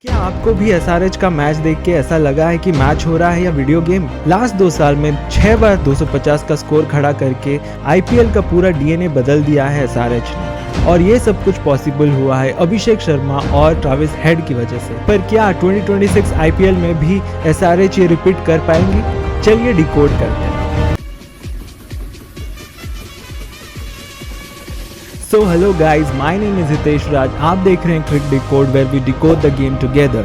क्या आपको भी एसआरएच का मैच देख के ऐसा लगा है कि मैच हो रहा है या वीडियो गेम? लास्ट 2 साल में 6 बार 250 का स्कोर खड़ा करके आईपीएल का पूरा डीएनए बदल दिया है एसआरएच ने, और ये सब कुछ पॉसिबल हुआ है अभिषेक शर्मा और ट्रेविस हेड की वजह से। पर क्या 2026 आईपीएल में भी एसआरएच ये रिपीट कर पाएंगी? चलिए डिकोड करते हैं। So hello guys, my name is Hitesh Raj. आप देख रहे हैं quick decode where we decode the game together.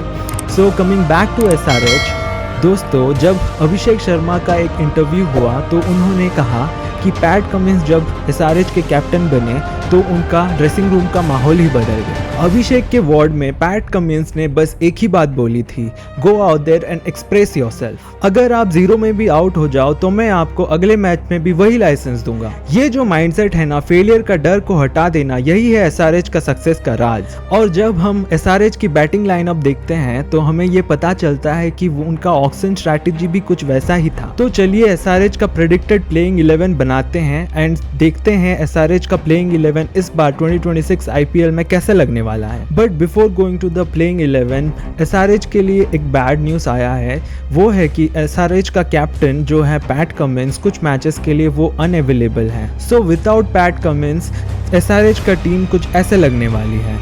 So coming back to SRH, दोस्तों जब अभिषेक शर्मा का एक इंटरव्यू हुआ तो उन्होंने कहा कि पैट कमिंस जब एसआरएच के कैप्टन बने तो उनका ड्रेसिंग रूम का माहौल ही बदल गया। अभिषेक के वार्ड में पैट कमिंस ने बस एक ही बात बोली थी, go out there and express yourself. अगर आप 0 में भी आउट हो जाओ तो मैं आपको अगले मैच में भी वही लाइसेंस दूंगा। ये जो माइंडसेट है ना, फेलियर का डर को हटा देना, यही है एसआरएच का सक्सेस का राज। और जब हम एसआरएच की बैटिंग लाइनअप देखते हैं तो हमें ये पता चलता है कि उनका ऑक्शन स्ट्रैटेजी भी कुछ वैसा ही था। तो चलिए एसआरएच का प्रेडिक्टेड प्लेइंग 11 बनाते हैं एंड देखते हैं एसआरएच का प्लेइंग 11 इस बार 2026 आईपीएल में कैसे लगने वाला है। But before going to the playing 11, SRH के लिए एक बैड न्यूज आया है। वो है कि एसआरएच का कैप्टन जो है पैट कमिंस कुछ मैचेस के लिए वो अनअवेलेबल है। So without Pat Cummins SRH का टीम कुछ ऐसे लगने वाली है।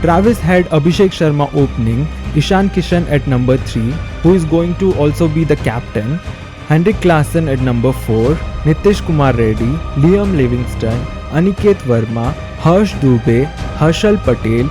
Travis Head, Abhishek Sharma opening, Ishan Kishan at number 3 who is going to also be the captain, Henrik Klassen at number 4, Nitish Kumar Reddy, Liam Livingstone, Aniket Verma, Harsh Dubey, Harshal Patel,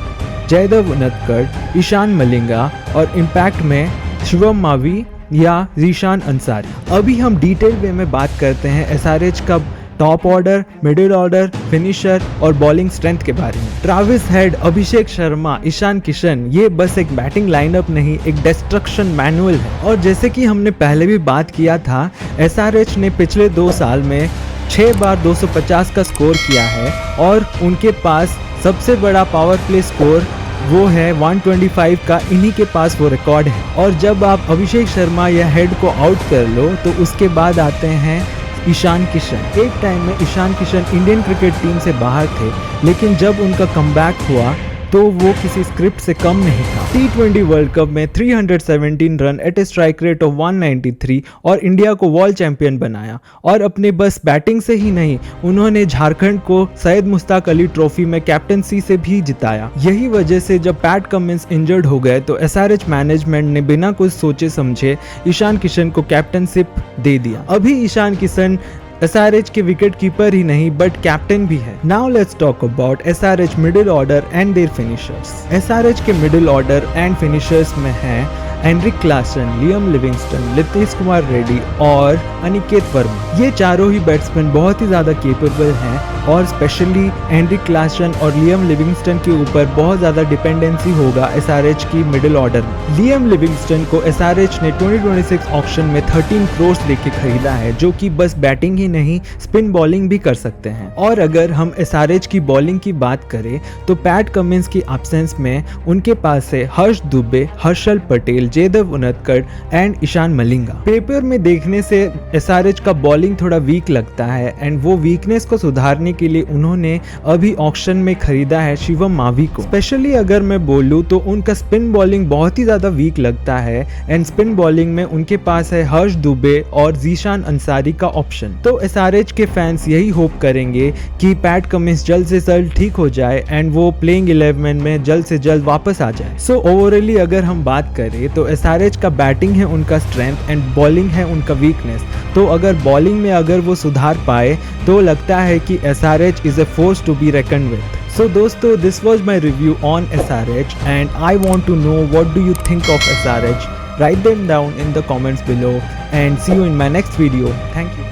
Jaydev Unadkat, Eshan Malinga और इम्पैक्ट में शिवम मावी या ज़ीशान अंसारी। अभी हम डिटेल वे में बात करते हैं एसआरएच का top order, middle order, finisher और बॉलिंग स्ट्रेंथ के बारे में। ट्रेविस हेड, अभिषेक शर्मा, ईशान किशन, ये बस एक बैटिंग लाइनअप नहीं, एक डिस्ट्रक्शन मैनुअल है। और जैसे कि हमने पहले भी बात किया था, एसआरएच ने पिछले 2 साल में 6 बार 250 का स्कोर किया है और उनके पास सबसे बड़ा पावर प्ले स्कोर वो है 125 का, इन्हीं के पास वो रिकॉर्ड है। और जब आप अभिषेक शर्मा या हेड को आउट कर लो तो उसके बाद आते हैं ईशान किशन। एक टाइम में Ishan Kishan Indian cricket team से बाहर थे, लेकिन जब उनका कमबैक हुआ तो वो किसी स्क्रिप्ट से कम नहीं था। T20 वर्ल्ड कप में 317 run at A strike rate of 193 और इंडिया को वर्ल्ड चैंपियन बनाया। और अपने बस बैटिंग से ही नहीं, उन्होंने झारखंड को सैयद मुश्ताक अली ट्रॉफी में कैप्टनसी से भी जिताया। यही वजह से जब पैट कमिंस इंजर्ड हो गए तो एसआरएच मैनेजमेंट ने बिना कुछ सोचे समझे ईशान किशन को कैप्टनशिप दे दिया। अभी ईशान किशन एसआरएच के विकेट कीपर ही नहीं बट कैप्टन भी है। Now let's talk about SRH middle order and their finishers. SRH के मिडिल ऑर्डर एंड फिनिशर्स में हैं Heinrich Klaasen, Liam Livingstone, Nitish Kumar Reddy और अनिकेत वर्मा। ये चारों ही बैट्समैन बहुत ही ज़्यादा केपेबल हैं और स्पेशली हेनरिक क्लासन और लियम लिविंगस्टन के ऊपर बहुत ज़्यादा डिपेंडेंसी होगा एसआरएच की मिडिल ऑर्डर में। लियम लिविंगस्टन को एसआरएच ने 2026 ऑक्शन में 13 करोड़ देके खरीदा है, जो कि बस बैटिंग ही नहीं स्पिन बॉलिंग भी कर सकते हैं। और अगर हम एसआरएच की बॉलिंग की बात करें तो पैट कमिंस की एब्सेंस में उनके पास है हर्ष दुबे, हर्षल पटेल, जयदेव उनदकड़ एंड ईशान मलिंगा। पेपर में देखने से एसआरएच का बॉलिंग थोड़ा वीक लगता है एंड वो वीकनेस को सुधारने के लिए उन्होंने अभी ऑक्शन में खरीदा है शिवम मावी को। स्पेशली अगर मैं बोलूं तो उनका स्पिन बॉलिंग बहुत ही ज्यादा वीक लगता है एंड स्पिन बॉलिंग में उनके पास है हर्ष दुबे और ज़ीशान अंसारी का ऑप्शन। तो एसआरएच के फैंस यही होप करेंगे कि पैट कमिंस जल्द से जल्द ठीक हो जाए एंड वो प्लेइंग 11 में जल्द से जल्द वापस आ जाए। सो ओवरऑली अगर हम बात करें तो एसआरएच का बैटिंग है उनका स्ट्रेंथ एंड बॉलिंग है उनका वीकनेस। तो अगर बॉलिंग में अगर वो सुधार पाए तो लगता है कि SRH is a force to be reckoned with. So दोस्तों, this was my review on SRH and I want to know what do you think of SRH. Write them down in the comments below and see you in my next video. Thank you.